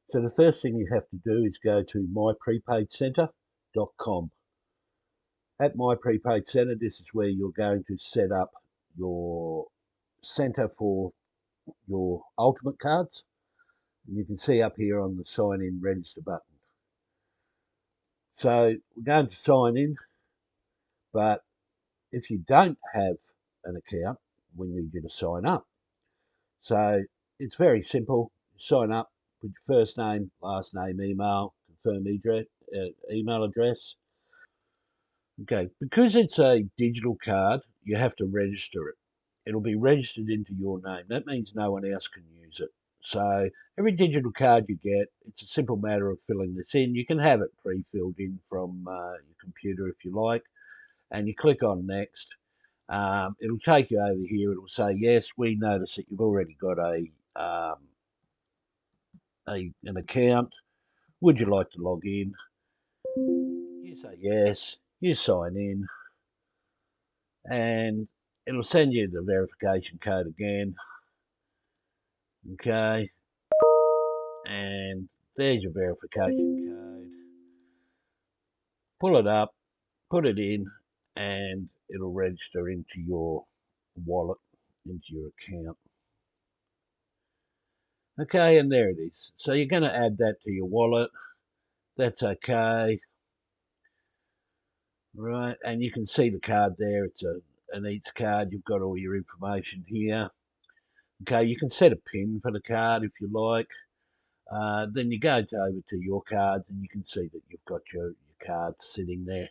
So the first thing you have to do is go to myprepaidcentre.com. At My Prepaid Centre, this is where you're going to set up your centre for your Ultimate cards. And you can see up here on the sign in register button. So we're going to sign in, but if you don't have an account, we need you to sign up. So it's very simple. Sign up with your first name, last name, email, confirm email address. Okay, because it's a digital card, you have to register it. It'll be registered into your name. That means no one else can use it. So every digital card you get, it's a simple matter of filling this in. You can have it pre-filled in from your computer if you like, and you click on next. It'll take you over here. It'll say, yes, we notice that you've already got an account. Would you like to log in? You say yes. You sign in, and it'll send you the verification code again. Okay, and there's your verification code. Pull it up, put it in, and it'll register into your wallet, into your account. Okay, and there it is. So you're going to add that to your wallet. That's okay. Right, and you can see the card there. It's an each card. You've got all your information here. Okay, you can set a PIN for the card if you like. Then you go over to your cards and you can see that you've got your cards sitting there.